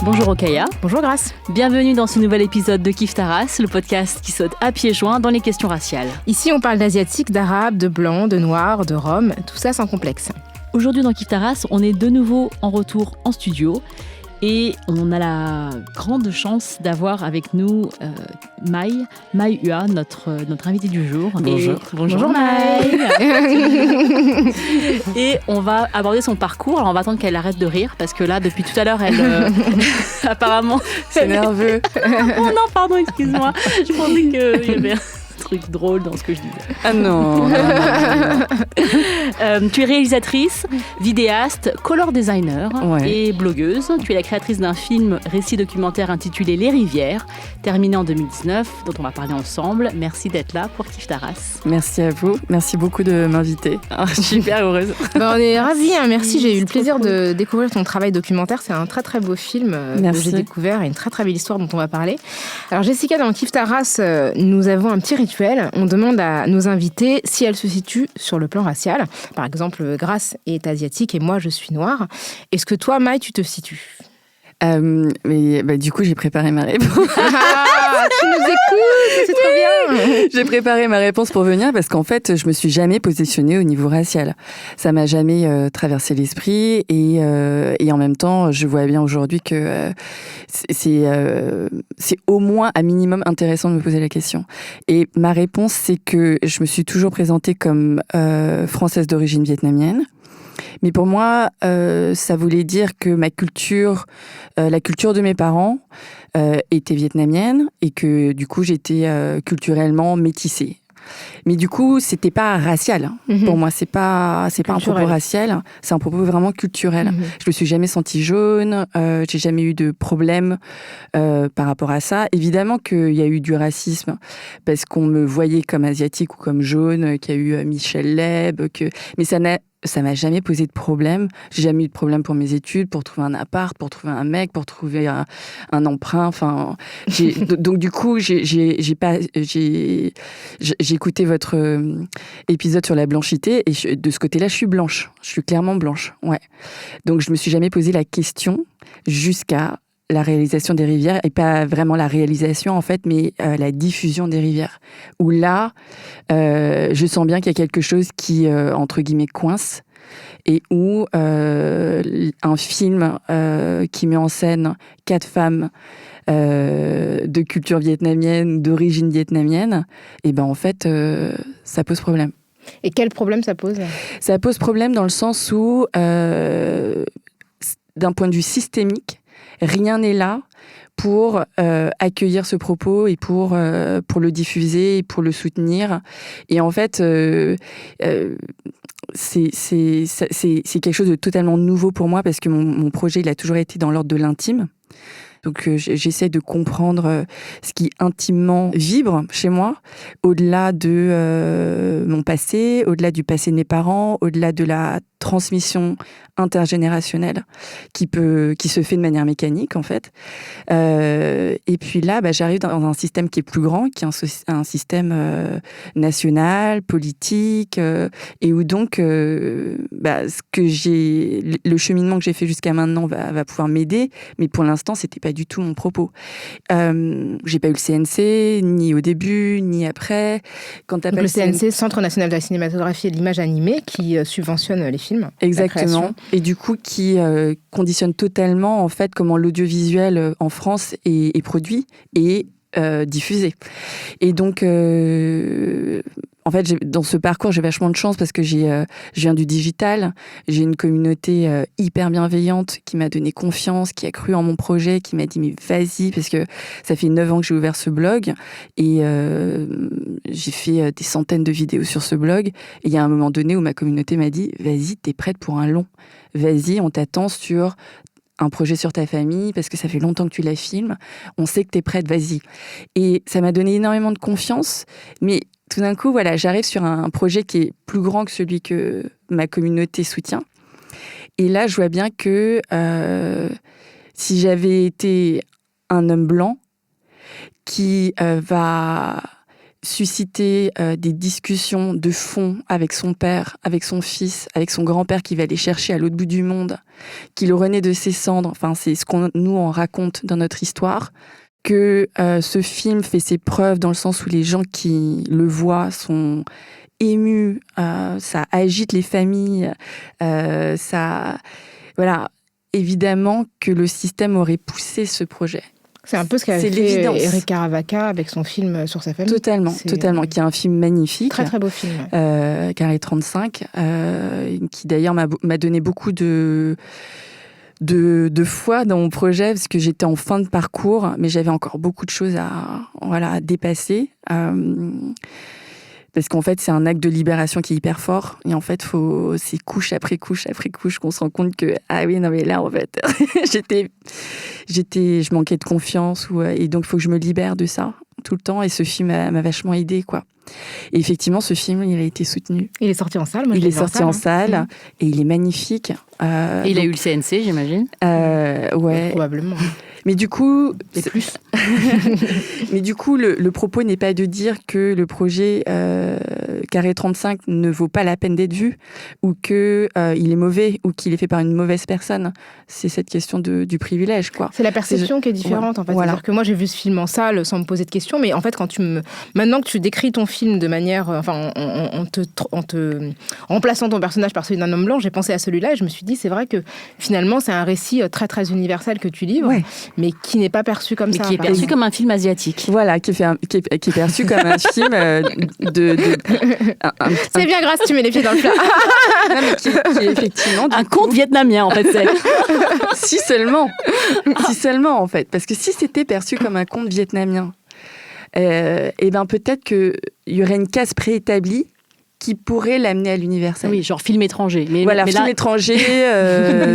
Bonjour Okaya. Bonjour Grace. Bienvenue dans ce nouvel épisode de Kif Taras, le podcast qui saute à pieds joints dans les questions raciales. Ici, on parle d'asiatiques, d'arabes, de blancs, de noirs, de roms, tout ça sans complexe. Aujourd'hui dans Kif Taras, on est de nouveau en retour en studio et on a la grande chance d'avoir avec nous Mai Hua, notre invité du jour. Bonjour. Bonjour Mai. Et on va aborder son parcours. Alors on va attendre qu'elle arrête de rire parce que là, depuis tout à l'heure, elle apparemment... C'est nerveux. Oh non, pardon, excuse-moi. Je pensais qu'il y avait un truc drôle dans ce que je disais. Ah non. Tu es réalisatrice, vidéaste, color designer et blogueuse. Tu es la créatrice d'un film récit documentaire intitulé Les Rivières, terminé en 2019, dont on va parler ensemble. Merci d'être là pour Kif Taras. Merci à vous. Merci beaucoup de m'inviter. Je suis hyper heureuse. On est ravis. Merci. J'ai eu le plaisir de découvrir ton travail documentaire. C'est un très très beau film que j'ai découvert et une très très belle histoire dont on va parler. Alors Jessica, dans Kif Taras, nous avons un petit rituel. On demande à nos invités si elles se situent sur le plan racial. Par exemple, Grace est asiatique et moi je suis noire. Est-ce que toi, Mai, tu te situes ? Du coup, j'ai préparé ma réponse. Tu nous écoutes, c'est trop bien. J'ai préparé ma réponse pour venir parce qu'en fait, je me suis jamais positionnée au niveau racial. Ça m'a jamais traversé l'esprit et en même temps, je vois bien aujourd'hui que c'est au moins à minimum intéressant de me poser la question. Et ma réponse, c'est que je me suis toujours présentée comme française d'origine vietnamienne. Mais pour moi, ça voulait dire que ma culture, la culture de mes parents était vietnamienne et que du coup, j'étais culturellement métissée. Mais du coup, c'était pas racial. Pour moi, c'est pas un propos racial, c'est un propos vraiment culturel. Je me suis jamais sentie jaune, j'ai jamais eu de problème par rapport à ça. Évidemment qu'il y a eu du racisme parce qu'on me voyait comme asiatique ou comme jaune, qu'il y a eu Michel Leb, mais ça m'a jamais posé de problème. J'ai jamais eu de problème pour mes études, pour trouver un appart, pour trouver un mec, pour trouver un emprunt. Enfin, donc du coup, j'ai écouté votre épisode sur la blanchité et de ce côté-là, je suis blanche. Je suis clairement blanche. Ouais. Donc je me suis jamais posé la question jusqu'à la réalisation des rivières, et pas vraiment la réalisation en fait, mais la diffusion des rivières. Où là, je sens bien qu'il y a quelque chose qui, entre guillemets, coince, et où un film qui met en scène 4 femmes de culture vietnamienne, d'origine vietnamienne, et ben en fait, ça pose problème. Et quel problème ça pose ? Ça pose problème dans le sens où, d'un point de vue systémique, rien n'est là pour accueillir ce propos et pour le diffuser et pour le soutenir. Et en fait, c'est quelque chose de totalement nouveau pour moi parce que mon projet, il a toujours été dans l'ordre de l'intime. Donc j'essaie de comprendre ce qui intimement vibre chez moi, au-delà de mon passé, au-delà du passé de mes parents, au-delà de la transmission intergénérationnelle qui se fait de manière mécanique en fait. Et puis là, j'arrive dans un système qui est plus grand, qui est un système national, politique, et où donc le cheminement que j'ai fait jusqu'à maintenant va pouvoir m'aider, mais pour l'instant, c'était pas du tout mon propos. J'ai pas eu le CNC, ni au début, ni après. Donc le CNC, Centre National de la Cinématographie et de l'Image Animée, qui subventionne les films. Exactement. Et du coup, qui conditionne totalement en fait comment l'audiovisuel en France est produit et diffusé. Et donc, en fait, dans ce parcours, j'ai vachement de chance parce que je viens du digital. J'ai une communauté hyper bienveillante qui m'a donné confiance, qui a cru en mon projet, qui m'a dit mais vas-y, parce que ça fait 9 ans que j'ai ouvert ce blog et j'ai fait des centaines de vidéos sur ce blog. Et il y a un moment donné où ma communauté m'a dit vas-y, t'es prête pour un long. Vas-y, on t'attend sur un projet sur ta famille, parce que ça fait longtemps que tu la filmes. On sait que t'es prête, vas-y. Et ça m'a donné énormément de confiance, mais tout d'un coup, voilà, j'arrive sur un projet qui est plus grand que celui que ma communauté soutient. Et là, je vois bien que si j'avais été un homme blanc qui va susciter des discussions de fond avec son père, avec son fils, avec son grand-père qui va aller chercher à l'autre bout du monde, qui le renaît de ses cendres. Enfin, c'est ce qu'on nous on raconte dans notre histoire. Que ce film fait ses preuves dans le sens où les gens qui le voient sont émus, ça agite les familles, ça, voilà. Évidemment que le système aurait poussé ce projet. C'est un peu ce qu'a fait Eric Caravaca avec son film sur sa famille. Totalement, qui est un film magnifique. Très très beau film. Carré 35, qui d'ailleurs m'a donné beaucoup de foi dans mon projet, parce que j'étais en fin de parcours, mais j'avais encore beaucoup de choses à dépasser. Parce qu'en fait, c'est un acte de libération qui est hyper fort. Et en fait, c'est couche après couche après couche qu'on se rend compte que, ah oui, non mais là, en fait, je manquais de confiance. Et donc, il faut que je me libère de ça tout le temps. Et ce film m'a vachement aidée, quoi. Et effectivement, ce film, il a été soutenu. Il est sorti en salle. Il est sorti en salle et il est magnifique. Et il a eu le CNC, j'imagine. Ouais. Probablement. Mais du coup, et plus. Mais du coup, le propos n'est pas de dire que le projet Carré 35 ne vaut pas la peine d'être vu, ou que il est mauvais, ou qu'il est fait par une mauvaise personne. C'est cette question du privilège, quoi. C'est la perception qui est différente, en fait. Voilà. C'est-à-dire que moi, j'ai vu ce film en salle sans me poser de questions, mais en fait, maintenant que tu décris ton film de manière, en plaçant ton personnage par celui d'un homme blanc, j'ai pensé à celui-là et je me suis dit, c'est vrai que finalement, c'est un récit très très universel que tu livres. Ouais. Mais qui n'est pas perçu comme ça. Qui est perçu comme un film asiatique. Voilà, qui est perçu comme un film c'est bien grâce, tu mets les pieds dans le plat. Non, mais qui est effectivement... Un conte vietnamien, en fait, c'est. Si seulement, en fait. Parce que si c'était perçu comme un conte vietnamien, et ben peut-être qu'il y aurait une case préétablie qui pourrait l'amener à l'universel. Oui, genre film étranger. Film étranger,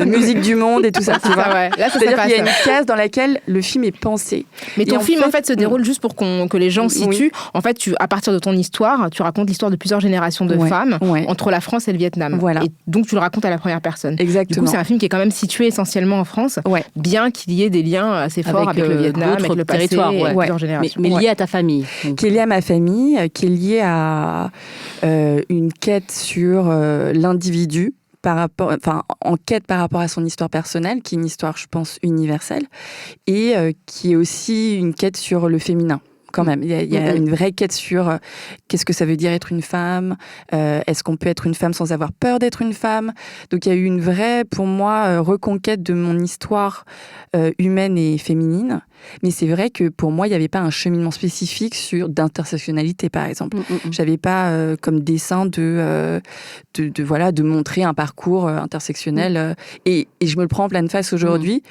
musique du monde et tout ça. Tu vois. Ouais. Là, c'est-à-dire qu'il y a une case dans laquelle le film est pensé. Mais ton film, en fait, se déroule juste pour que les gens situent. En fait, à partir de ton histoire, tu racontes l'histoire de plusieurs générations de femmes entre la France et le Vietnam. Voilà. Et donc, tu le racontes à la première personne. Exactement. Du coup, c'est un film qui est quand même situé essentiellement en France, bien qu'il y ait des liens assez forts avec le Vietnam, avec le passé, plusieurs générations. Mais lié à ta famille. Qui est lié à ma famille, qui est lié à... une quête sur l'individu en quête par rapport à son histoire personnelle, qui est une histoire, je pense, universelle, et qui est aussi une quête sur le féminin. Quand même, il y a une vraie quête sur qu'est-ce que ça veut dire être une femme, est-ce qu'on peut être une femme sans avoir peur d'être une femme. Donc il y a eu une vraie, pour moi, reconquête de mon histoire humaine et féminine. Mais c'est vrai que pour moi, il n'y avait pas un cheminement spécifique d'intersectionnalité, par exemple. J'avais pas comme dessin de montrer un parcours intersectionnel. Et je me le prends en pleine face aujourd'hui.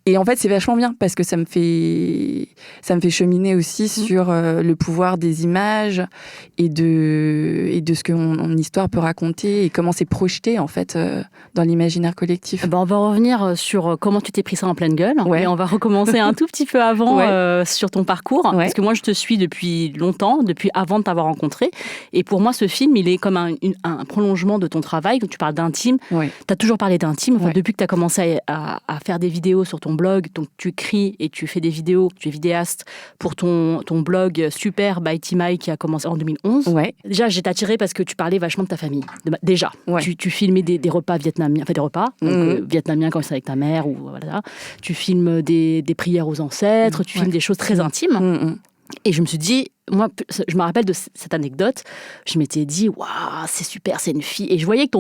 Et en fait, c'est vachement bien parce que ça me fait cheminer aussi sur le pouvoir des images et de ce que mon histoire peut raconter et comment c'est projeté, en fait, dans l'imaginaire collectif. On va revenir sur comment tu t'es pris ça en pleine gueule. Et on va recommencer un tout petit peu avant sur ton parcours. Parce que moi, je te suis depuis longtemps, depuis avant de t'avoir rencontré. Et pour moi, ce film, il est comme un prolongement de ton travail. Quand tu parles d'intime, tu as toujours parlé d'intime. Enfin, depuis que tu as commencé à faire des vidéos sur ton blog, donc tu écris et tu fais des vidéos, tu es vidéaste pour ton blog Super by Timai qui a commencé en 2011. Déjà, j'ai attiré parce que tu parlais vachement de ta famille. Déjà, tu filmais des repas vietnamiens, enfin des repas vietnamiens quand c'est avec ta mère ou voilà. Tu filmes des prières aux ancêtres, tu filmes des choses très intimes. Et je me suis dit, moi, je me rappelle de cette anecdote, je m'étais dit, waouh, c'est super, c'est une fille. Et je voyais que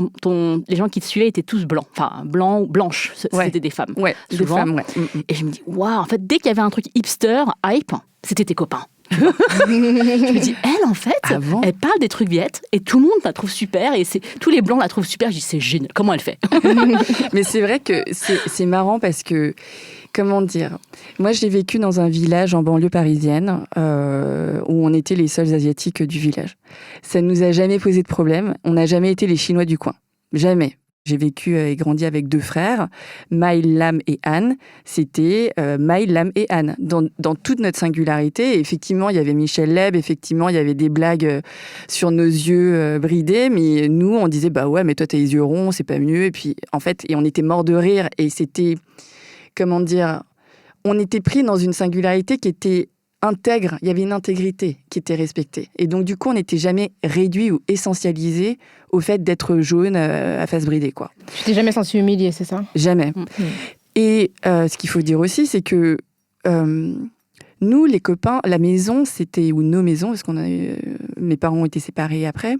les gens qui te suivaient étaient tous blancs, enfin blancs ou blanches, c'était des femmes. Des femmes, Et je me dis, waouh, en fait, dès qu'il y avait un truc hipster, hype, c'était tes copains. Je me dis, elle, en fait, elle parle des trucs viettes et tout le monde la trouve super et tous les blancs la trouvent super. Je dis, c'est génial. Comment elle fait? Mais c'est vrai que c'est marrant parce que, comment dire, moi j'ai vécu dans un village en banlieue parisienne où on était les seuls asiatiques du village. Ça ne nous a jamais posé de problème. On n'a jamais été les Chinois du coin. Jamais. J'ai vécu et grandi avec 2 frères, Maï, Lam et Anne. C'était Maï, Lam et Anne. Dans toute notre singularité, effectivement, il y avait Michel Leb, effectivement, il y avait des blagues sur nos yeux bridés, mais nous, on disait, bah ouais, mais toi, t'as les yeux ronds, c'est pas mieux. Et puis, en fait, on était morts de rire. Et c'était, comment dire, on était pris dans une singularité qui était intègre, il y avait une intégrité qui était respectée. Et donc, du coup, on n'était jamais réduit ou essentialisé au fait d'être jaune à face bridée, quoi. Tu t'es jamais senti humiliée, c'est ça ? Jamais. Et ce qu'il faut dire aussi, c'est que nous, les copains, la maison, c'était, ou nos maisons, parce mes parents ont été séparés après,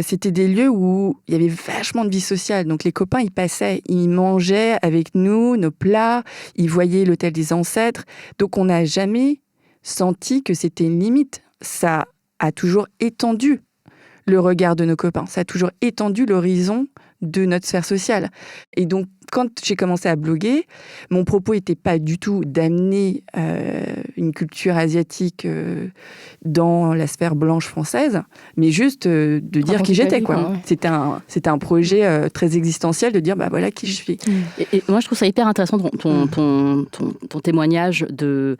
c'était des lieux où il y avait vachement de vie sociale. Donc les copains, ils passaient, ils mangeaient avec nous, nos plats, ils voyaient l'hôtel des ancêtres. Donc on n'a jamais senti que c'était une limite. Ça a toujours étendu le regard de nos copains. Ça a toujours étendu l'horizon de notre sphère sociale. Et donc, quand j'ai commencé à bloguer, mon propos n'était pas du tout d'amener une culture asiatique dans la sphère blanche française, mais juste de dire qui j'étais, quoi. Ouais. C'était un projet très existentiel de dire, bah voilà qui je suis. Et moi, je trouve ça hyper intéressant ton témoignage de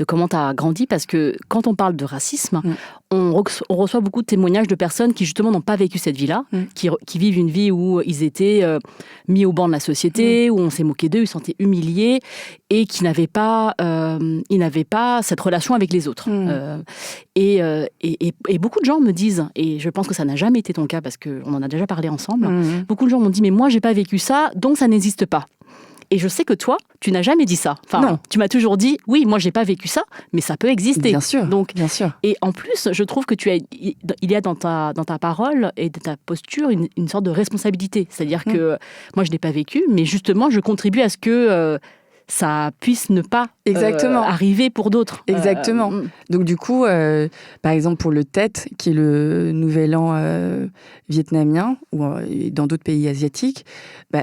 comment tu as grandi, parce que quand on parle de racisme, on reçoit beaucoup de témoignages de personnes qui justement n'ont pas vécu cette vie-là, qui vivent une vie où ils étaient mis au banc de la société, où on s'est moqué d'eux, ils se sentaient humiliés et qui n'avaient pas cette relation avec les autres. Et beaucoup de gens me disent, et je pense que ça n'a jamais été ton cas parce qu'on en a déjà parlé ensemble, beaucoup de gens m'ont dit, mais moi j'ai pas vécu ça, donc ça n'existe pas. Et je sais que toi, tu n'as jamais dit ça. Enfin, non. Tu m'as toujours dit, oui, moi, j'ai pas vécu ça, mais ça peut exister. Bien sûr, donc, bien sûr. Et en plus, je trouve que il y a dans ta parole et dans ta posture une sorte de responsabilité. C'est-à-dire que moi, je l'ai pas vécu, mais justement, je contribue à ce que ça puisse ne pas arriver pour d'autres. Exactement. Donc du coup, par exemple pour le Tet, qui est le nouvel an vietnamien, ou dans d'autres pays asiatiques,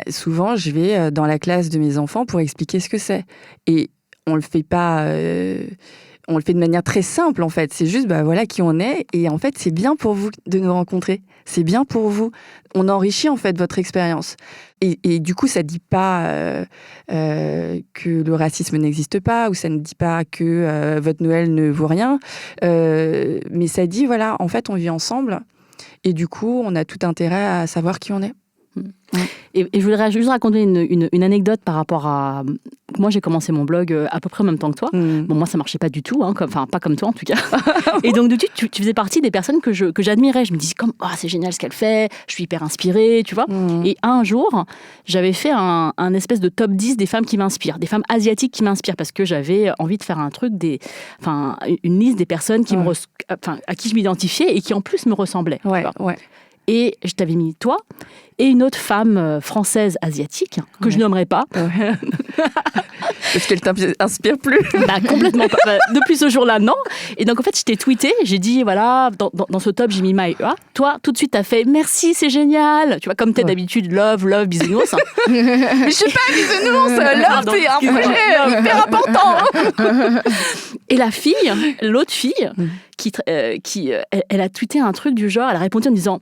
souvent je vais dans la classe de mes enfants pour expliquer ce que c'est. Et on le fait pas... on le fait de manière très simple, en fait. C'est juste, voilà qui on est. Et en fait, c'est bien pour vous de nous rencontrer. C'est bien pour vous. On enrichit, en fait, votre expérience. Et du coup, ça ne dit pas que le racisme n'existe pas, ou ça ne dit pas que votre Noël ne vaut rien. Mais ça dit, voilà, en fait, on vit ensemble. Et du coup, on a tout intérêt à savoir qui on est. Et je voudrais juste raconter une anecdote par rapport à... Moi, j'ai commencé mon blog à peu près en même temps que toi. Bon, moi, ça marchait pas du tout, enfin, pas comme toi en tout cas. Et donc, tu faisais partie des personnes que j'admirais. Je me disais, c'est génial ce qu'elle fait, je suis hyper inspirée, tu vois. Et un jour, j'avais fait un espèce de top 10 des femmes qui m'inspirent, des femmes asiatiques qui m'inspirent, parce que j'avais envie de faire un truc, une liste des personnes à qui je m'identifiais et qui en plus me ressemblaient. Ouais. Et je t'avais mis toi et une autre femme française asiatique que je nommerai pas. Est-ce qu'elle t'inspire plus? Complètement pas. Depuis ce jour-là, non. Et donc en fait, je t'ai tweeté, j'ai dit voilà, dans ce top, j'ai mis Maïa. Toi, tout de suite, t'as fait merci, c'est génial. Tu vois, comme t'es d'habitude, love, bisounours. Mais je suis pas bisounours, love, c'est un projet hyper important. Et l'autre fille, elle a tweeté un truc du genre, elle a répondu en disant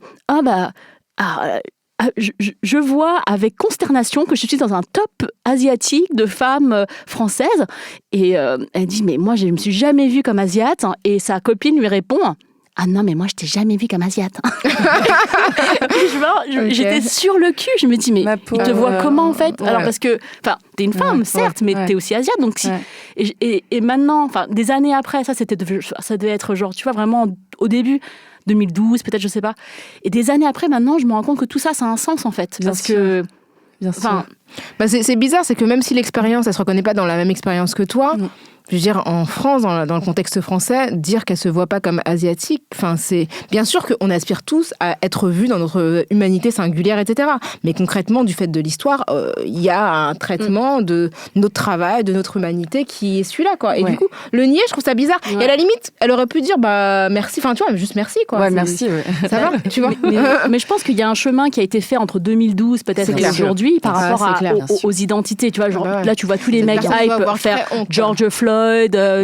je vois avec consternation que je suis dans un top asiatique de femmes françaises. Et elle dit, mais moi, je ne me suis jamais vue comme asiate. Et sa copine lui répond, ah non, mais moi, je t'ai jamais vue comme asiate. J'étais sur le cul. Je me dis, mais il te voit comment, en fait? Alors, parce que, t'es une femme, certes, mais t'es aussi asiate. Donc, et maintenant, des années après, ça devait être genre, tu vois, vraiment au début, 2012, peut-être, je sais pas. Et des années après, maintenant, je me rends compte que tout ça, ça a un sens, en fait. Bien sûr. C'est bizarre, c'est que même si l'expérience, elle se reconnaît pas dans la même expérience que toi, je veux dire, en France, dans le contexte français, dire qu'elle se voit pas comme asiatique, c'est bien sûr qu'on aspire tous à être vus dans notre humanité singulière, etc. Mais concrètement, du fait de l'histoire, il y a un traitement de notre travail, de notre humanité qui est celui-là, quoi. Et du coup, le nier, je trouve ça bizarre. Et à la limite, elle aurait pu dire, merci, tu vois, juste merci, quoi. Ouais, merci, ça va, tu vois. Mais je pense qu'il y a un chemin qui a été fait entre 2012, peut-être, et aujourd'hui, par rapport aux identités, tu vois. Genre, là, tu vois tous les mecs hype faire George Floyd,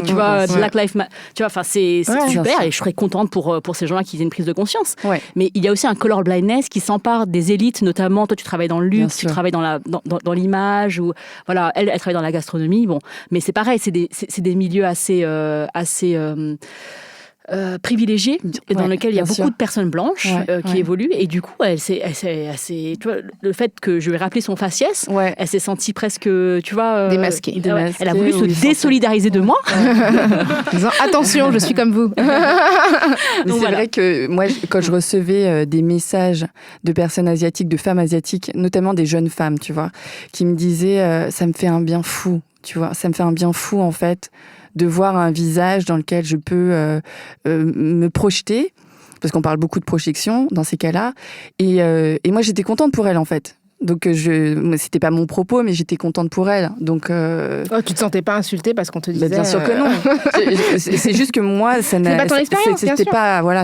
tu vois, Black Lives Matter, tu vois, c'est super, et je serais contente pour ces gens-là qui aient une prise de conscience. Mais il y a aussi un color blindness qui s'empare des élites, notamment, toi tu travailles dans le luxe, tu travailles dans l'image, ou voilà, elle travaille dans la gastronomie, bon, mais c'est pareil, c'est des milieux assez privilégié, dans lequel il y a beaucoup de personnes blanches qui évoluent. Et du coup, elle s'est, tu vois, le fait que je lui ai rappelé son faciès, elle s'est sentie presque, tu vois... démasquée. Elle a voulu se désolidariser de moi. En disant, attention, je suis comme vous. Mais c'est vrai que moi, quand je recevais des messages de personnes asiatiques, de femmes asiatiques, notamment des jeunes femmes, tu vois, qui me disaient, ça me fait un bien fou, tu vois, ça me fait un bien fou, en fait, de voir un visage dans lequel je peux me projeter, parce qu'on parle beaucoup de projection dans ces cas-là. Et moi, j'étais contente pour elle, en fait. Donc, c'était pas mon propos, mais j'étais contente pour elle. Donc, tu te sentais pas insultée parce qu'on te disait... bien sûr que non. C'est juste que moi, ça n'a... C'est pas ton expérience, bien sûr.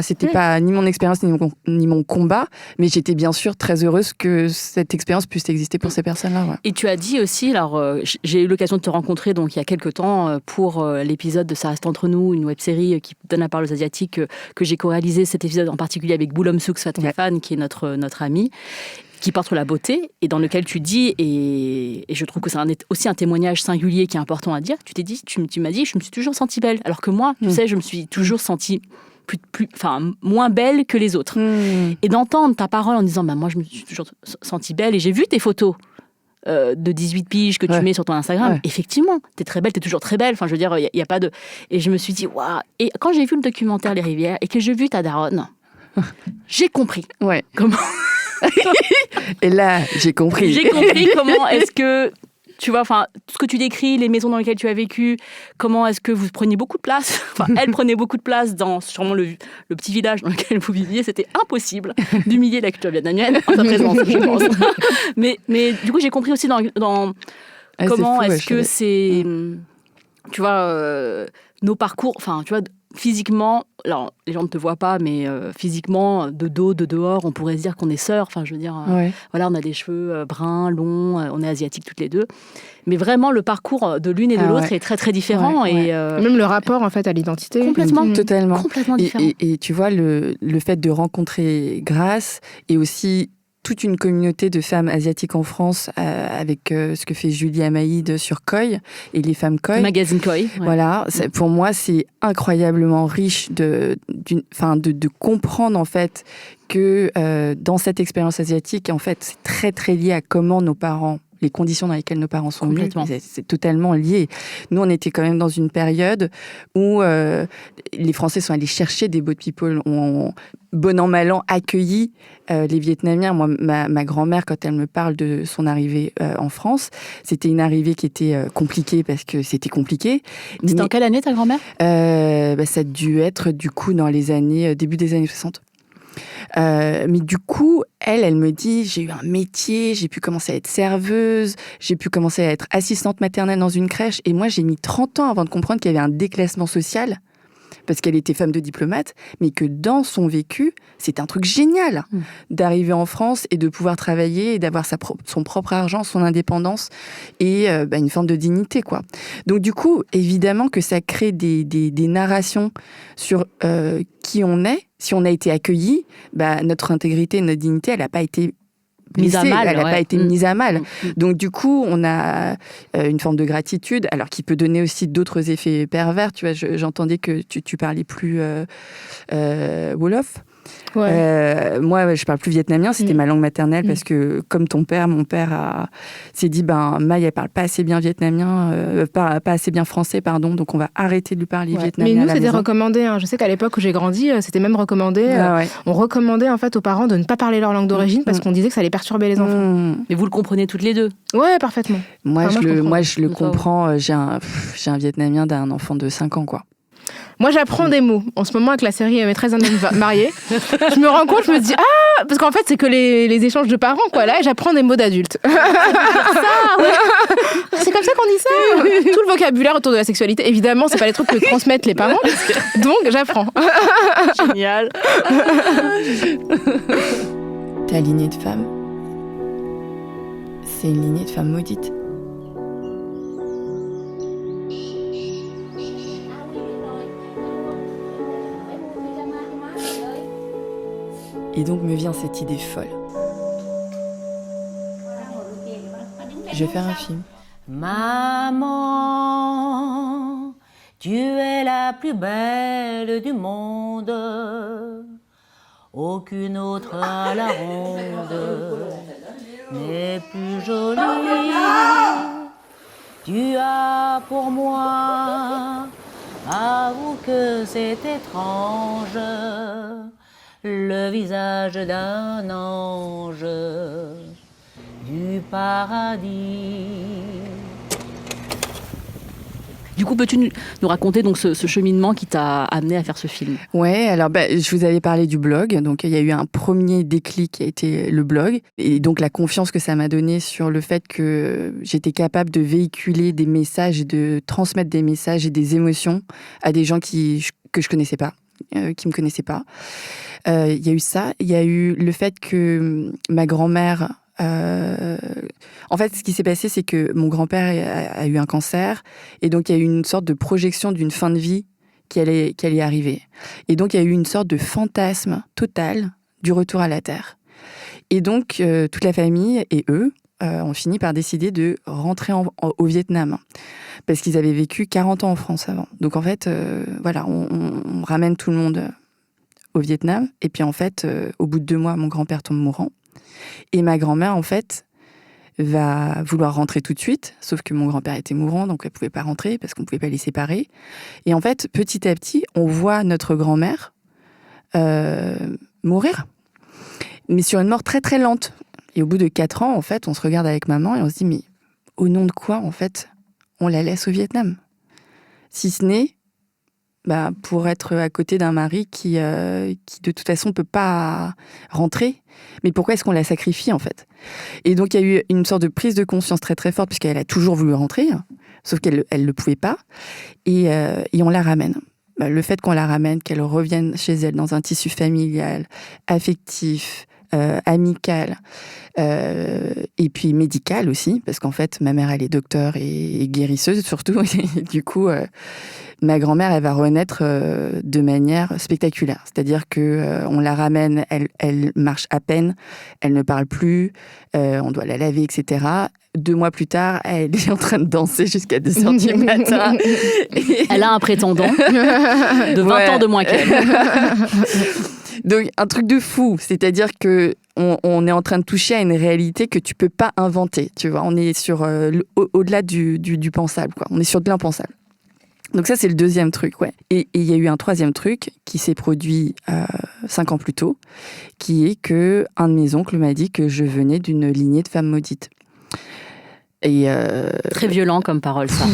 C'était pas ni mon expérience ni mon combat, mais j'étais bien sûr très heureuse que cette expérience puisse exister pour ces personnes-là. Ouais. Et tu as dit aussi, alors j'ai eu l'occasion de te rencontrer donc il y a quelques temps pour l'épisode de Ça reste entre nous, une web-série qui donne la parole aux Asiatiques que j'ai co-réalisé cet épisode en particulier avec Boulom Souk Swatonfan, qui est notre ami, qui porte sur la beauté, et dans lequel tu dis, et je trouve que c'est aussi un témoignage singulier qui est important à dire, tu m'as dit, je me suis toujours sentie belle, alors que moi, tu sais, je me suis toujours sentie moins belle que les autres. Et d'entendre ta parole en disant, moi, je me suis toujours sentie belle, et j'ai vu tes photos de 18 piges que tu mets sur ton Instagram. Effectivement, t'es très belle, t'es toujours très belle. Enfin, je veux dire, il y a pas de... Et je me suis dit, waouh. Et quand j'ai vu le documentaire Les Rivières, et que j'ai vu ta daronne, j'ai compris. Comment... Et là, j'ai compris. J'ai compris comment est-ce que, tu vois, enfin, tout ce que tu décris, les maisons dans lesquelles tu as vécu, comment est-ce que vous preniez beaucoup de place, enfin, elle prenait beaucoup de place dans sûrement le petit village dans lequel vous viviez. C'était impossible d'humilier la culture vietnamienne en sa présence, je pense. Mais du coup, j'ai compris aussi dans comment est-ce que c'est, tu vois, nos parcours, enfin, tu vois, physiquement, alors les gens ne te voient pas, mais physiquement, de dos, de dehors, on pourrait se dire qu'on est sœurs. Enfin, je veux dire, voilà, on a des cheveux bruns, longs, on est asiatiques toutes les deux. Mais vraiment, le parcours de l'une et de l'autre est très très différent. Et même le rapport en fait à l'identité. Complètement, totalement. Complètement différent. Et tu vois, le fait de rencontrer Grace et aussi toute une communauté de femmes asiatiques en France avec ce que fait Julie Amaïd sur Koi et les femmes Koi. Magazine Koi. Voilà, pour moi, c'est incroyablement riche de comprendre en fait que dans cette expérience asiatique, en fait, c'est très très lié à comment nos parents, les conditions dans lesquelles nos parents sont venus, c'est totalement lié. Nous, on était quand même dans une période où les Français sont allés chercher des boat people, ont bon an mal an accueilli les Vietnamiens. Moi, ma grand-mère, quand elle me parle de son arrivée en France, c'était une arrivée qui était compliquée parce que c'était compliqué. C'était en quelle année ta grand-mère ? Ça a dû être du coup dans les années début des années 60. Mais du coup, elle me dit, j'ai eu un métier, j'ai pu commencer à être serveuse, j'ai pu commencer à être assistante maternelle dans une crèche. Et moi, j'ai mis 30 ans avant de comprendre qu'il y avait un déclassement social, parce qu'elle était femme de diplomate, mais que dans son vécu, c'était un truc génial d'arriver en France et de pouvoir travailler et d'avoir son propre argent, son indépendance et une forme de dignité, quoi. Donc du coup, évidemment que ça crée des narrations sur qui on est. Si on a été accueilli, notre intégrité, notre dignité, elle n'a pas été mise à mal, elle n'a pas été mise à mal. Donc du coup, on a une forme de gratitude, alors qui peut donner aussi d'autres effets pervers. Tu vois, j'entendais que tu parlais plus Wolof. Moi, je parle plus vietnamien, c'était ma langue maternelle parce que, comme ton père, mon père s'est dit, Maï, elle parle pas assez bien vietnamien, pas assez bien français, pardon, donc on va arrêter de lui parler vietnamien. Mais nous, c'était recommandé. Hein. Je sais qu'à l'époque où j'ai grandi, c'était même recommandé. On recommandait en fait aux parents de ne pas parler leur langue d'origine parce qu'on disait que ça allait perturber les enfants. Mais vous le comprenez toutes les deux ? Ouais, parfaitement. Moi, je le comprends. J'ai un vietnamien d'un enfant de 5 ans, quoi. Moi, j'apprends des mots. En ce moment, avec la série Maîtresse d'un homme marié, je me rends compte, je me dis, parce qu'en fait, c'est que les échanges de parents, quoi. Là, j'apprends des mots d'adultes. C'est comme ça qu'on dit ça. Tout le vocabulaire autour de la sexualité, évidemment, c'est pas les trucs que transmettent les parents. Donc, j'apprends. Génial. Ta lignée de femme, c'est une lignée de femmes maudites. Et donc me vient cette idée folle. Je vais faire un film. Maman, Tu es la plus belle du monde, aucune autre à la ronde n'est plus jolie. Tu as pour moi, avoue que c'est étrange, le visage d'un ange du paradis. Du coup, peux-tu nous raconter donc ce cheminement qui t'a amené à faire ce film ? Ouais, alors je vous avais parlé du blog, donc il y a eu un premier déclic qui a été le blog, et donc la confiance que ça m'a donnée sur le fait que j'étais capable de véhiculer des messages et de transmettre des messages et des émotions à des gens que je connaissais pas, qui me connaissaient pas. Il y a eu ça, il y a eu le fait que ma grand-mère... En fait, ce qui s'est passé, c'est que mon grand-père a eu un cancer, et donc il y a eu une sorte de projection d'une fin de vie qui allait arriver. Et donc il y a eu une sorte de fantasme total du retour à la Terre. Et donc toute la famille et eux ont fini par décider de rentrer au Vietnam, parce qu'ils avaient vécu 40 ans en France avant. Donc en fait, voilà, on ramène tout le monde au Vietnam, et puis en fait, au bout de 2 mois, mon grand-père tombe mourant. Et ma grand-mère, en fait, va vouloir rentrer tout de suite, sauf que mon grand-père était mourant, donc elle ne pouvait pas rentrer parce qu'on ne pouvait pas les séparer. Et en fait, petit à petit, on voit notre grand-mère mourir, mais sur une mort très très lente. Et au bout de 4 ans, en fait, on se regarde avec maman et on se dit, mais au nom de quoi, en fait, on la laisse au Vietnam ? Si ce n'est pour être à côté d'un mari qui de toute façon ne peut pas rentrer. Mais pourquoi est-ce qu'on la sacrifie, en fait ? Et donc, il y a eu une sorte de prise de conscience très, très forte, puisqu'elle a toujours voulu rentrer, sauf qu'elle ne le pouvait pas. Et on la ramène. Le fait qu'on la ramène, qu'elle revienne chez elle dans un tissu familial, affectif, amical, et puis médical aussi, parce qu'en fait, ma mère, elle est docteure et guérisseuse, surtout. Et du coup... ma grand-mère, elle va renaître de manière spectaculaire. C'est-à-dire que on la ramène, elle marche à peine, elle ne parle plus, on doit la laver, etc. 2 mois plus tard, elle est en train de danser jusqu'à 2h du matin. Elle a un prétendant de 20 ans de moins qu'elle. Donc, un truc de fou. C'est-à-dire que on est en train de toucher à une réalité que tu peux pas inventer. Tu vois, on est sur au-delà du pensable, quoi. On est sur de l'impensable. Donc ça, c'est le 2e truc, ouais. Et il y a eu un 3e truc qui s'est produit 5 ans plus tôt, qui est que un de mes oncles m'a dit que je venais d'une lignée de femmes maudites. Et très violent comme parole, ça.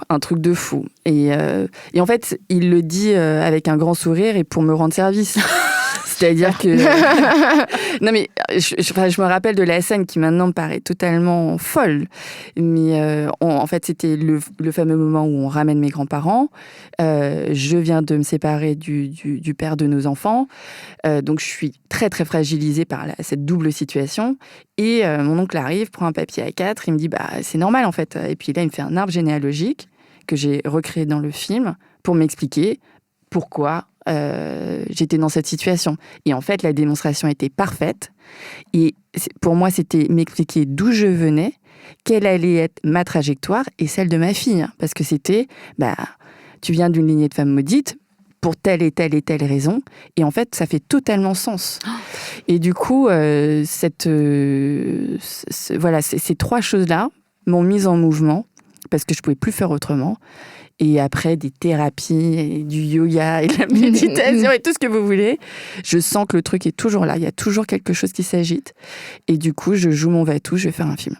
Un truc de fou. Et en fait, il le dit avec un grand sourire et pour me rendre service. C'est-à-dire que... Non mais, je me rappelle de la scène qui maintenant me paraît totalement folle. Mais en fait, c'était le fameux moment où on ramène mes grands-parents. Je viens de me séparer du père de nos enfants. Donc, je suis très, très fragilisée par cette double situation. Et mon oncle arrive, prend un papier A4. Il me dit, c'est normal, en fait. Et puis là, il me fait un arbre généalogique que j'ai recréé dans le film pour m'expliquer pourquoi j'étais dans cette situation. Et en fait, la démonstration était parfaite. Et pour moi, c'était m'expliquer d'où je venais, quelle allait être ma trajectoire et celle de ma fille. Parce que c'était, tu viens d'une lignée de femmes maudites pour telle et telle et telle raison. Et en fait, ça fait totalement sens. Et du coup, ces 3 choses-là m'ont mise en mouvement parce que je ne pouvais plus faire autrement. Et après, des thérapies, et du yoga, et de la méditation, et tout ce que vous voulez, je sens que le truc est toujours là. Il y a toujours quelque chose qui s'agite. Et du coup, je joue mon va-tout, je vais faire un film.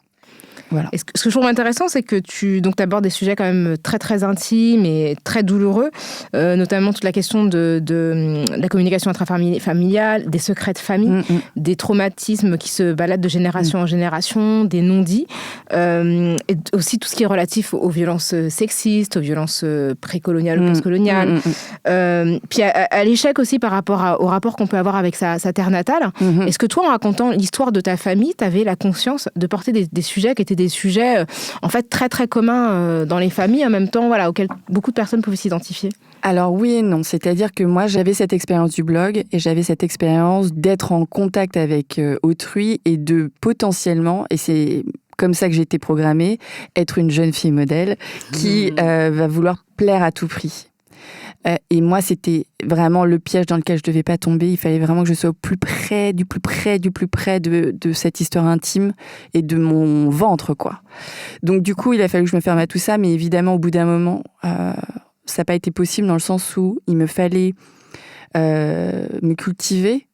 Voilà. Et ce que je trouve intéressant, c'est que tu abordes des sujets quand même très, très intimes et très douloureux, notamment toute la question de la communication intrafamiliale, des secrets de famille, des traumatismes qui se baladent de génération en génération, des non-dits, et aussi tout ce qui est relatif aux violences sexistes, aux violences précoloniales ou postcoloniales, puis à l'échec aussi par rapport au rapport qu'on peut avoir avec sa terre natale. Est-ce que toi, en racontant l'histoire de ta famille, tu avais la conscience de porter des sujets qui étaient des sujets en fait très très communs dans les familles, en même temps auxquels beaucoup de personnes pouvaient s'identifier? Alors oui et non, c'est-à-dire que moi j'avais cette expérience du blog et j'avais cette expérience d'être en contact avec autrui et de potentiellement, et c'est comme ça que j'ai été programmée, être une jeune fille modèle qui va vouloir plaire à tout prix. Et moi, c'était vraiment le piège dans lequel je devais pas tomber. Il fallait vraiment que je sois au plus près de cette histoire intime et de mon ventre, quoi. Donc, du coup, il a fallu que je me ferme à tout ça. Mais évidemment, au bout d'un moment, ça n'a pas été possible dans le sens où il me fallait me cultiver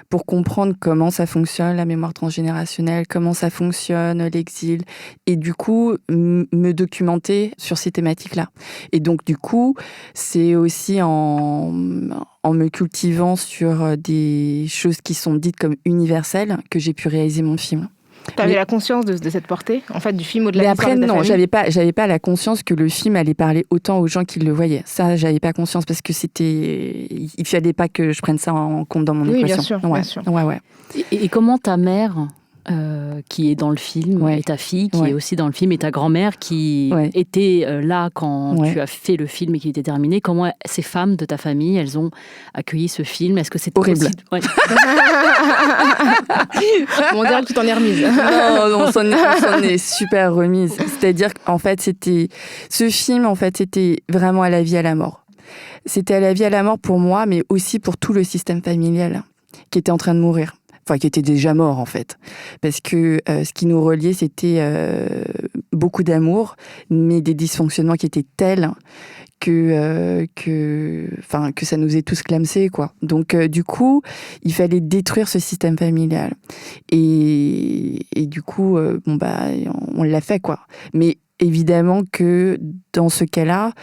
pour comprendre comment ça fonctionne, la mémoire transgénérationnelle, comment ça fonctionne, l'exil, et du coup, me documenter sur ces thématiques-là. Et donc, du coup, c'est aussi en me cultivant sur des choses qui sont dites comme universelles que j'ai pu réaliser mon film. T'avais la conscience de cette portée, en fait, du film au-delà de l'histoire de ta famille ? Mais après, non, j'avais pas la conscience que le film allait parler autant aux gens qui le voyaient. Ça, j'avais pas conscience parce que il fallait pas que je prenne ça en compte dans mon équation. Bien sûr. Ouais. Et comment ta mère, qui est dans le film, et ta fille qui est aussi dans le film, et ta grand-mère qui était là quand tu as fait le film et qui était terminé, comment ces femmes de ta famille, elles ont accueilli ce film ? Est-ce que c'était horrible? On dirait que tu t'en es remise. Non, on s'en est super remise. C'est-à-dire qu'en fait, ce film, en fait, c'était vraiment à la vie, à la mort. C'était à la vie, à la mort pour moi, mais aussi pour tout le système familial qui était en train de mourir. Enfin, qui était déjà mort, en fait. Parce que ce qui nous reliait, c'était beaucoup d'amour, mais des dysfonctionnements qui étaient tels que ça nous est tous clamsé, quoi. Donc, du coup, il fallait détruire ce système familial. Et du coup, on l'a fait, quoi. Mais évidemment que dans ce cas-là,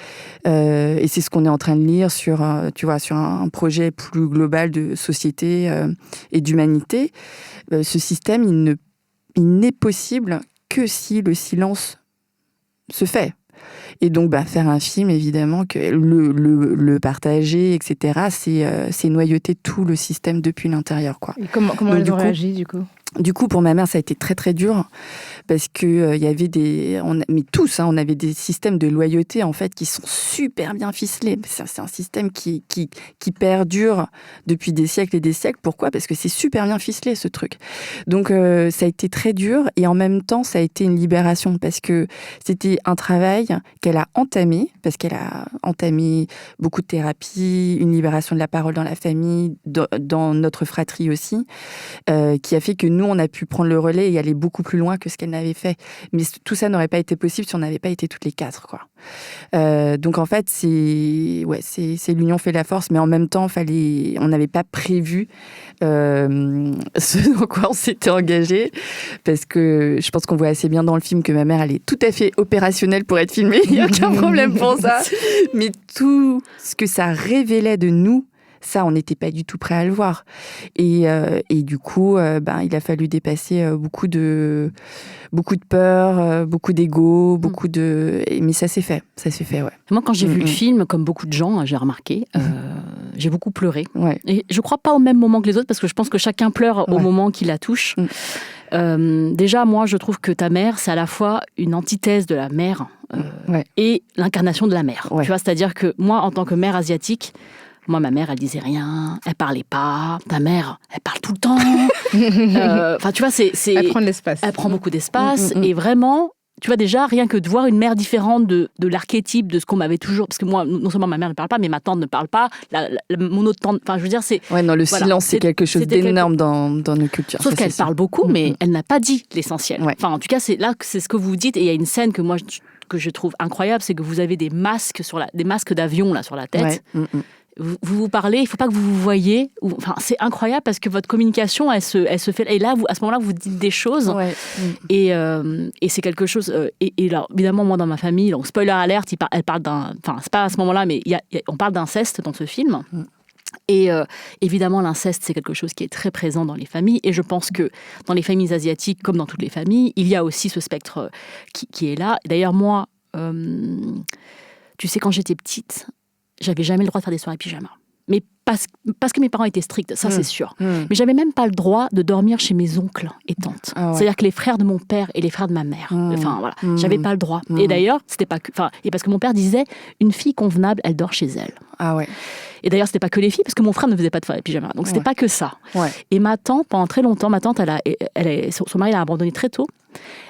et c'est ce qu'on est en train de lire sur un projet plus global de société et d'humanité, ce système, il n'est possible que si le silence se fait. Et donc, faire un film, évidemment, que le partager, etc., c'est noyauter tout le système depuis l'intérieur, quoi. Et comment elles ont réagi, du coup ? Du coup, pour ma mère, ça a été très, très dur parce que y avait on avait des systèmes de loyauté, en fait, qui sont super bien ficelés. C'est un système qui perdure depuis des siècles et des siècles. Pourquoi ? Parce que c'est super bien ficelé, ce truc. Donc, ça a été très dur et en même temps, ça a été une libération parce que c'était un travail qu'elle a entamé, parce qu'elle a entamé beaucoup de thérapie, une libération de la parole dans la famille, dans notre fratrie aussi, qui a fait que nous, on a pu prendre le relais et aller beaucoup plus loin que ce qu'elle n'avait fait. Mais tout ça n'aurait pas été possible si on n'avait pas été toutes les quatre, quoi. Donc, en fait, c'est l'union fait la force, mais en même temps, on n'avait pas prévu ce dans quoi on s'était engagé, parce que je pense qu'on voit assez bien dans le film que ma mère, elle est tout à fait opérationnelle pour être filmée, il n'y a aucun problème pour ça. Mais tout ce que ça révélait de nous, ça, on n'était pas du tout prêt à le voir. Et du coup, il a fallu dépasser beaucoup de peur, beaucoup d'ego, mais ça s'est fait, ouais. Moi, quand j'ai vu le film, comme beaucoup de gens, j'ai remarqué, j'ai beaucoup pleuré. Ouais. Et je ne crois pas au même moment que les autres, parce que je pense que chacun pleure au moment qui la touche. Déjà, moi, je trouve que ta mère, c'est à la fois une antithèse de la mère et l'incarnation de la mère. Ouais. Tu vois, c'est-à-dire que moi, en tant que mère asiatique, moi, ma mère, elle disait rien, elle parlait pas. Ta mère, elle parle tout le temps. Tu vois, elle prend de l'espace. Elle prend beaucoup d'espace. Et vraiment, tu vois, déjà, rien que de voir une mère différente de l'archétype de ce qu'on m'avait toujours... Parce que moi, non seulement ma mère ne parle pas, mais ma tante ne parle pas. Mon autre tante... Enfin, je veux dire, c'est... Ouais, non, silence, c'est quelque chose d'énorme dans nos cultures. Sauf qu'elle parle beaucoup, mais elle n'a pas dit l'essentiel. Ouais. Enfin, en tout cas, c'est ce que vous dites. Et il y a une scène que je trouve incroyable, c'est que vous avez des masques d'avion là sur la tête. Ouais. Vous parlez, il ne faut pas que vous vous voyez. Enfin, c'est incroyable parce que votre communication, elle se fait. Et là, à ce moment-là, vous dites des choses. Ouais. Et c'est quelque chose. Et là, évidemment, moi, dans ma famille, donc spoiler alert, elle parle d'un. Enfin, c'est pas à ce moment-là, mais on parle d'inceste dans ce film. Et évidemment, l'inceste, c'est quelque chose qui est très présent dans les familles. Et je pense que dans les familles asiatiques, comme dans toutes les familles, il y a aussi ce spectre qui est là. D'ailleurs, moi, tu sais, quand j'étais petite, j'avais jamais le droit de faire des soirées pyjama. Mais parce que mes parents étaient stricts, ça c'est sûr. Mais j'avais même pas le droit de dormir chez mes oncles et tantes. Ah ouais. C'est-à-dire que les frères de mon père et les frères de ma mère. Enfin voilà, j'avais pas le droit. Et d'ailleurs, c'était pas que. Et parce que mon père disait, une fille convenable, elle dort chez elle. Ah ouais. Et d'ailleurs, c'était pas que les filles, parce que mon frère ne faisait pas de soirées pyjama. Donc c'était pas que ça. Ouais. Et ma tante, pendant très longtemps, son mari l'a abandonnée très tôt.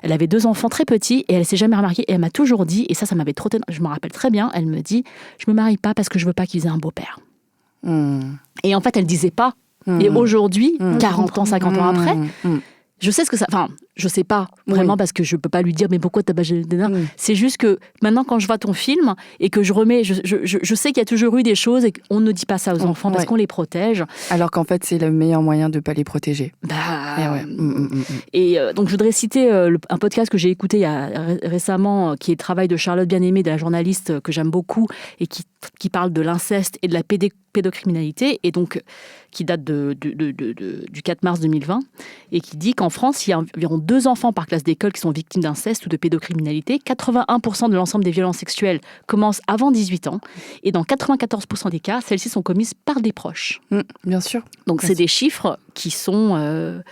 Elle avait 2 enfants très petits et elle s'est jamais remariée. Et elle m'a toujours dit, et ça m'avait je me rappelle très bien, elle me dit, je me marie pas parce que je veux pas qu'ils aient un beau-père. Et en fait, elle disait pas. Et aujourd'hui, 40 ans, 50 ans après, je sais ce que ça... Enfin, je sais pas vraiment parce que je peux pas lui dire mais pourquoi t'as pas... C'est juste que maintenant, quand je vois ton film et que je remets... Je sais qu'il y a toujours eu des choses et qu'on ne dit pas ça aux enfants parce qu'on les protège. Alors qu'en fait, c'est le meilleur moyen de pas les protéger. Et donc, je voudrais citer un podcast que j'ai écouté il y a récemment qui est le travail de Charlotte Bien-Aimée, de la journaliste que j'aime beaucoup et qui parle de l'inceste et de la pédocriminalité et donc qui date du 4 mars 2020 et qui dit qu'en France, il y a environ 2 enfants par classe d'école qui sont victimes d'inceste ou de pédocriminalité. 81% de l'ensemble des violences sexuelles commencent avant 18 ans et dans 94% des cas, celles-ci sont commises par des proches. Bien sûr. Donc c'est des chiffres qui sont...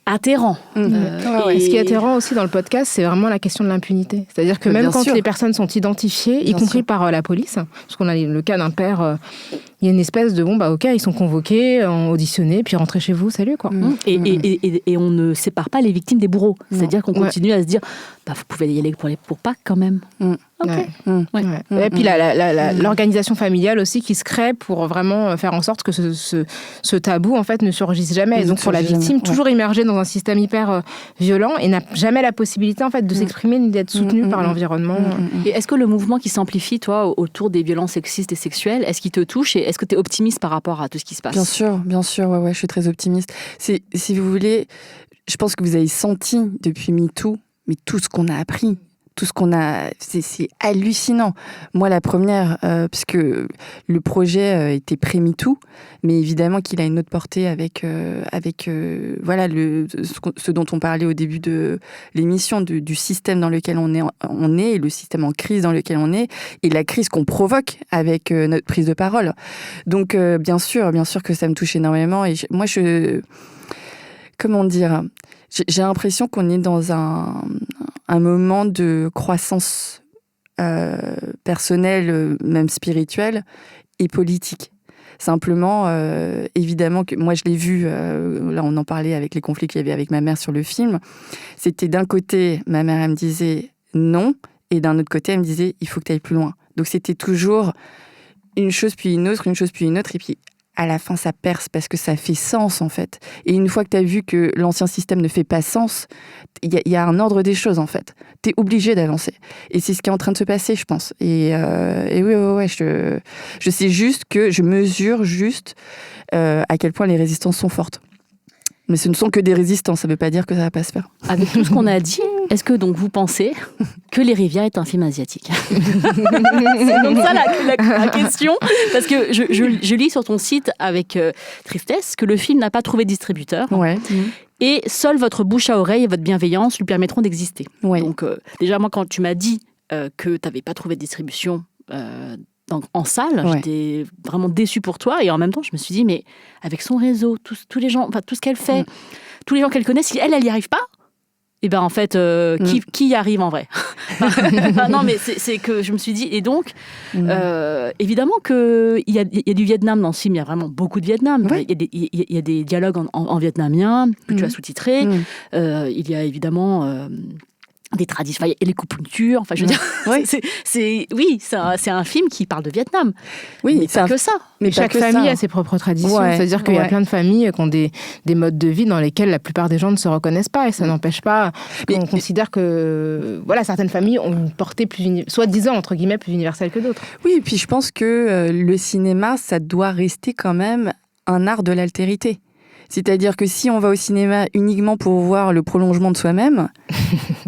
atterrant. Et ce qui est atterrant aussi dans le podcast, c'est vraiment la question de l'impunité. C'est-à-dire que même quand les personnes sont identifiées, y compris par la police, parce qu'on a le cas d'un père, il y a une espèce de ok, ils sont convoqués, auditionnés, puis rentrez chez vous, salut quoi. Et on ne sépare pas les victimes des bourreaux. C'est-à-dire qu'on continue à se dire, vous pouvez y aller pour Pâques quand même. Et puis l'organisation familiale aussi qui se crée pour vraiment faire en sorte que ce tabou en fait ne surgisse jamais. Et donc pour la victime, toujours immergée dans un système hyper violent et n'a jamais la possibilité en fait de s'exprimer ni d'être soutenue par l'environnement. Et est-ce que le mouvement qui s'amplifie, toi, autour des violences sexistes et sexuelles, est-ce qu'il te touche et est-ce que tu es optimiste par rapport à tout ce qui se passe ? Bien sûr, ouais, je suis très optimiste. Si vous voulez, je pense que vous avez senti depuis MeToo, mais tout ce qu'on a appris, tout ce qu'on a, c'est hallucinant. Moi, la première, puisque le projet était pré-MeToo, mais évidemment qu'il a une autre portée avec voilà ce dont on parlait au début de l'émission, du système dans lequel on est, et le système en crise dans lequel on est, et la crise qu'on provoque avec notre prise de parole. Donc, bien sûr que ça me touche énormément. Et moi, comment dire, j'ai l'impression qu'on est dans un moment de croissance personnelle, même spirituelle, et politique. Simplement, évidemment, que moi je l'ai vu, là on en parlait avec les conflits qu'il y avait avec ma mère sur le film, c'était d'un côté, ma mère elle me disait non, et d'un autre côté elle me disait il faut que tu ailles plus loin. Donc c'était toujours une chose puis une autre, et puis à la fin, ça perce parce que ça fait sens, en fait. Et une fois que tu as vu que l'ancien système ne fait pas sens, il y a un ordre des choses, en fait. Tu es obligé d'avancer. Et c'est ce qui est en train de se passer, je pense. Et oui, je sais juste que je mesure à quel point les résistances sont fortes. Mais ce ne sont que des résistances, ça ne veut pas dire que ça ne va pas se faire. Avec tout ce qu'on a dit, est-ce que donc vous pensez que Les Rivières est un film asiatique ? C'est donc ça la question. Parce que je lis sur ton site avec tristesse que le film n'a pas trouvé de distributeur. Ouais. Et seule votre bouche à oreille et votre bienveillance lui permettront d'exister. Ouais. Donc déjà, moi, quand tu m'as dit que tu n'avais pas trouvé de distribution en salle, j'étais vraiment déçue pour toi. Et en même temps, je me suis dit, mais avec son réseau, tous les gens, tout ce qu'elle fait, tous les gens qu'elle connaît, si elle n'y arrive pas, et ben en fait, qui y arrive en vrai ? Non, mais c'est que je me suis dit, et donc, évidemment qu'il y a du Vietnam dans ce film, il y a vraiment beaucoup de Vietnam. Ouais. Il y a des dialogues en vietnamien que tu as sous-titrés. Il y a évidemment... des traditions, et les coupoutures, je veux dire, c'est un film qui parle de Vietnam. Oui, mais pas que ça. Mais chaque famille a ses propres traditions. C'est-à-dire qu'il y a plein de familles qui ont des modes de vie dans lesquels la plupart des gens ne se reconnaissent pas, et ça n'empêche pas qu'on considère que certaines familles ont une portée soi-disant, entre guillemets, plus universelle que d'autres. Oui, et puis je pense que le cinéma, ça doit rester quand même un art de l'altérité. C'est-à-dire que si on va au cinéma uniquement pour voir le prolongement de soi-même,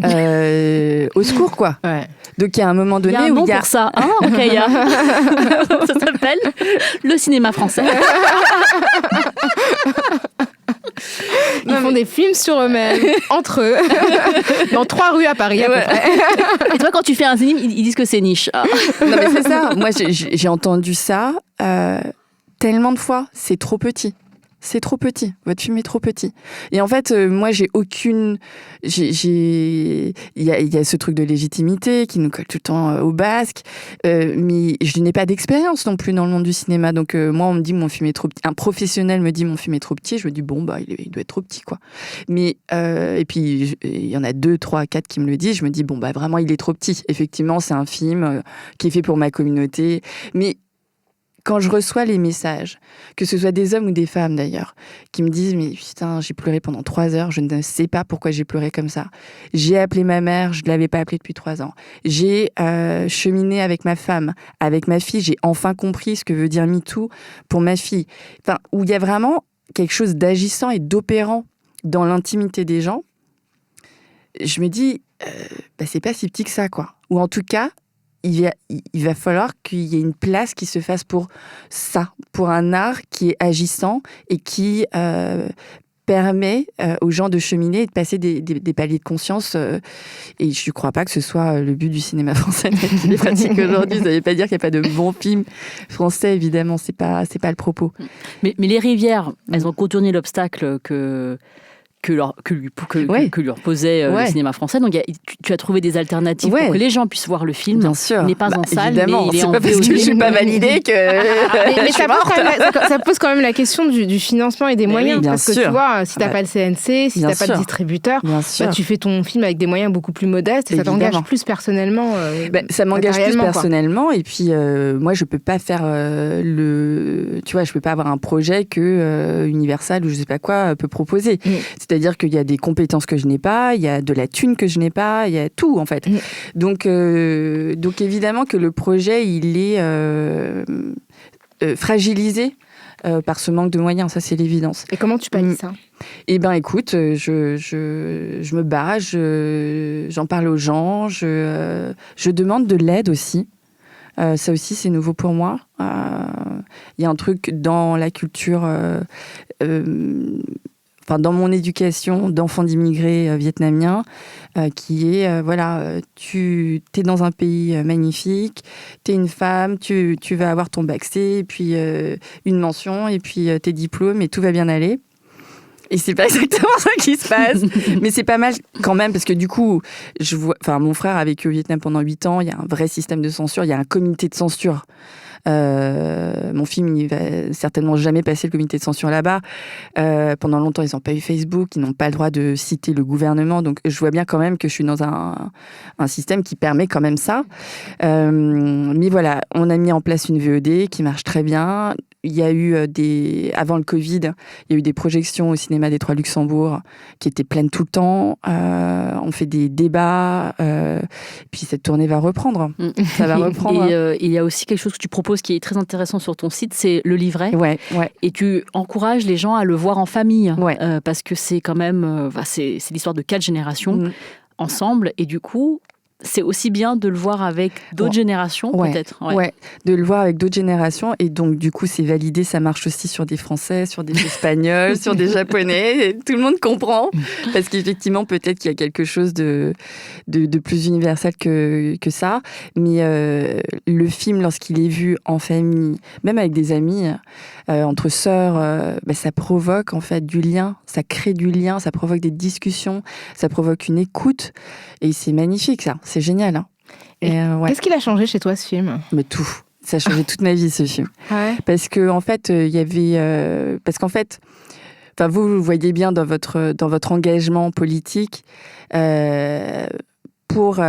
au secours, quoi. Ouais. Donc, il y a un moment donné où il y a... pour ça, hein, Rokhaya. Ça s'appelle le cinéma français. Ils font des films sur eux-mêmes, entre eux, dans 3 rues à Paris, à peu près. Et toi, quand tu fais un film, ils disent que c'est niche. Non, mais c'est ça. Moi, j'ai entendu ça tellement de fois. C'est trop petit. c'est trop petit, votre film est trop petit. Et en fait, moi, il y a ce truc de légitimité qui nous colle tout le temps au basque, mais je n'ai pas d'expérience non plus dans le monde du cinéma. Donc moi, on me dit mon film est trop petit. Un professionnel me dit mon film est trop petit, je me dis bon il doit être trop petit quoi. Mais et puis il y en a 2, 3, 4 qui me le disent, je me dis bon vraiment il est trop petit. Effectivement, c'est un film qui est fait pour ma communauté, mais quand je reçois les messages, que ce soit des hommes ou des femmes d'ailleurs, qui me disent « Mais putain, j'ai pleuré pendant 3 heures, je ne sais pas pourquoi j'ai pleuré comme ça. J'ai appelé ma mère, je ne l'avais pas appelée depuis 3 ans. J'ai cheminé avec ma femme, avec ma fille, j'ai enfin compris ce que veut dire MeToo pour ma fille. » Enfin, où il y a vraiment quelque chose d'agissant et d'opérant dans l'intimité des gens. Je me dis c'est pas si petit que ça, quoi. Ou en tout cas, il va falloir qu'il y ait une place qui se fasse pour ça, pour un art qui est agissant et qui permet aux gens de cheminer et de passer des paliers de conscience. Et je ne crois pas que ce soit le but du cinéma français qui les pratique aujourd'hui. Ça ne veut pas dire qu'il n'y a pas de bons films français, évidemment. C'est pas le propos. Mais les rivières, elles ont contourné l'obstacle que lui reposait le cinéma français. Donc tu as trouvé des alternatives pour que les gens puissent voir le film. Bien sûr. Il n'est pas en salle, évidemment. mais il est en pas parce que je ne suis pas validée que mais ça pose quand même la question du financement et des moyens. Oui, parce que tu vois, si tu n'as pas le CNC, si tu n'as pas de distributeur, tu fais ton film avec des moyens beaucoup plus modestes et ça t'engage plus personnellement. Ça m'engage plus personnellement. Et puis, moi, je ne peux pas faire tu vois, je ne peux pas avoir un projet que Universal ou je ne sais pas quoi peut proposer. C'est-à-dire qu'il y a des compétences que je n'ai pas, il y a de la thune que je n'ai pas, il y a tout en fait. Donc évidemment que le projet il est fragilisé par ce manque de moyens, ça c'est l'évidence. Et comment tu pallies ça ? Eh bien écoute, je me bats, j'en parle aux gens, je demande de l'aide aussi. Ça aussi c'est nouveau pour moi. Il y a un truc dans la culture... dans mon éducation d'enfant d'immigrés vietnamiens, qui est, tu es dans un pays magnifique, tu es une femme, tu vas avoir ton bac C, et puis une mention, et puis tes diplômes, et tout va bien aller. Et c'est pas exactement ça qui se passe, mais c'est pas mal quand même, parce que du coup, mon frère a vécu au Vietnam pendant 8 ans, il y a un vrai système de censure, il y a un comité de censure. Mon film, il va certainement jamais passer le comité de censure là-bas. Pendant longtemps, ils n'ont pas eu Facebook, ils n'ont pas le droit de citer le gouvernement. Donc, je vois bien quand même que je suis dans un système qui permet quand même ça. Mais voilà, on a mis en place une VOD qui marche très bien. Il y a eu avant le Covid, il y a eu des projections au cinéma des Trois Luxembourg qui étaient pleines tout le temps. On fait des débats. Puis cette tournée va reprendre. Ça va reprendre. Et il y a aussi quelque chose que tu proposes qui est très intéressant sur ton site, c'est le livret. Ouais. Et tu encourages les gens à le voir en famille. Parce que c'est quand même... c'est l'histoire de 4 générations ensemble. Et du coup... c'est aussi bien de le voir avec d'autres générations, peut-être. Ouais, de le voir avec d'autres générations. Et donc, du coup, c'est validé. Ça marche aussi sur des Français, sur des Espagnols, sur des Japonais. Et tout le monde comprend. Parce qu'effectivement, peut-être qu'il y a quelque chose de plus universel que ça. Mais le film, lorsqu'il est vu en famille, même avec des amis, entre sœurs, ça provoque en fait du lien. Ça crée du lien. Ça provoque des discussions. Ça provoque une écoute. Et c'est magnifique, ça. C'est génial. Hein. Qu'est-ce qu'il a changé chez toi, ce film ? Mais tout. Ça a changé toute ma vie, ce film. Ouais. Parce que en fait, il y avait... parce qu'en fait, vous voyez bien dans votre engagement politique, pour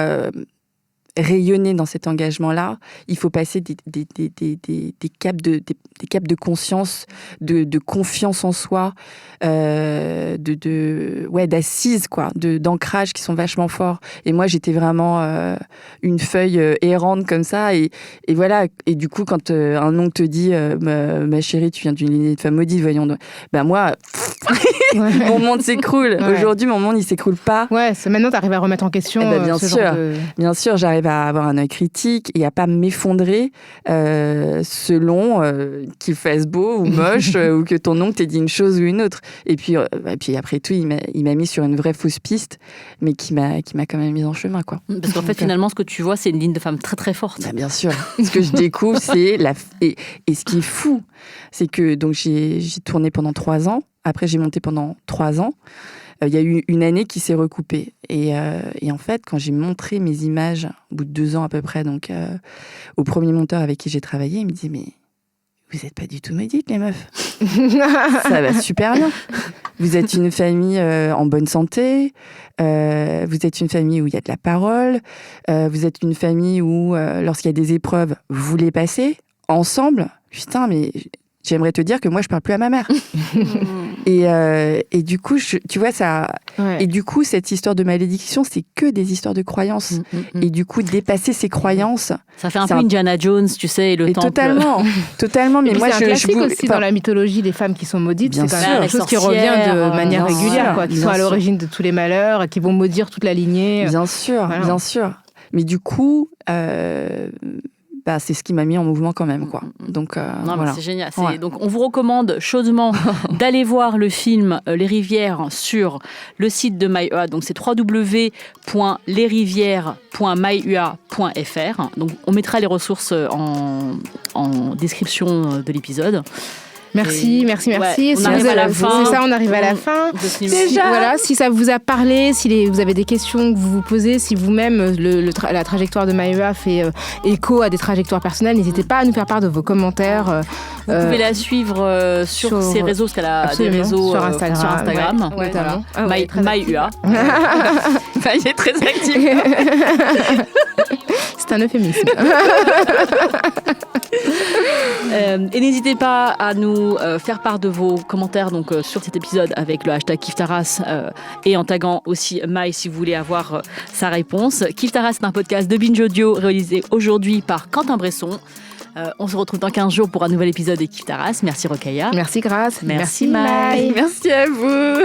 rayonner dans cet engagement-là, il faut passer des caps de conscience, de confiance en soi, d'assises, quoi, d'ancrage qui sont vachement forts. Et moi, j'étais vraiment une feuille errante comme ça. Et voilà. Et du coup, quand un oncle te dit ma chérie, tu viens d'une lignée de femmes maudites, voyons. Moi, mon monde s'écroule. Ouais. Aujourd'hui, mon monde, il s'écroule pas. Ouais, maintenant, tu arrives à remettre en question bien ce sûr. genre de... Bien sûr, j'arrive à avoir un œil critique et à pas m'effondrer selon qu'il fasse beau ou moche ou que ton oncle t'ait dit une chose ou une autre. Et puis après tout, il m'a mis sur une vraie fausse piste, mais qui m'a quand même mis en chemin, quoi. Parce qu'en fait, finalement, ce que tu vois, c'est une ligne de femme très très forte. Bien sûr. Ce que je découvre, c'est et ce qui est fou, c'est que donc j'ai tourné pendant 3 ans. Après, j'ai monté pendant 3 ans. Il y a eu une année qui s'est recoupée. Et en fait, quand j'ai montré mes images, au bout de 2 ans à peu près, donc au premier monteur avec qui j'ai travaillé, il me dit « Mais vous n'êtes pas du tout maudites, les meufs. Ça va super bien. Vous êtes une famille en bonne santé. Vous êtes une famille où il y a de la parole. Vous êtes une famille où, lorsqu'il y a des épreuves, vous les passez ensemble. Putain, mais... J'aimerais te dire que moi, je parle plus à ma mère. et du coup, tu vois, ça... Ouais. Et du coup, cette histoire de malédiction, c'est que des histoires de croyances. Et du coup, dépasser ces croyances... Ça fait un peu Indiana Jones, tu sais, et le temple. Totalement. Mais moi, c'est un classique aussi dans la mythologie des femmes qui sont maudites. C'est quand même quelque chose qui revient de manière régulière, quoi, qui sont à l'origine de tous les malheurs et qui vont maudire toute la lignée. Bien sûr. Mais du coup... c'est ce qui m'a mis en mouvement quand même, quoi. Donc, voilà. C'est génial. Donc, on vous recommande chaudement d'aller voir le film Les Rivières sur le site de MyUA. Donc, c'est www.lesrivières.myua.fr. Donc, on mettra les ressources en description de l'épisode. Merci. On arrive à la fin. C'est ça, on arrive à la fin. Déjà. Si ça vous a parlé, si vous avez des questions que vous vous posez, si vous-même la trajectoire de MyUA fait écho à des trajectoires personnelles, n'hésitez pas à nous faire part de vos commentaires. Vous pouvez la suivre sur ses réseaux, parce qu'elle a des réseaux sur Instagram, notamment. MyUA. Il est très actif. C'est un euphémisme. Et n'hésitez pas à nous faire part de vos commentaires sur cet épisode avec le hashtag Kiftaras et en taguant aussi Maï si vous voulez avoir sa réponse. Kiftaras, c'est un podcast de Binge Audio réalisé aujourd'hui par Quentin Bresson. On se retrouve dans 15 jours pour un nouvel épisode de Kiftaras. Merci Rokhaya. Merci Grace. Merci Maï. Merci à vous.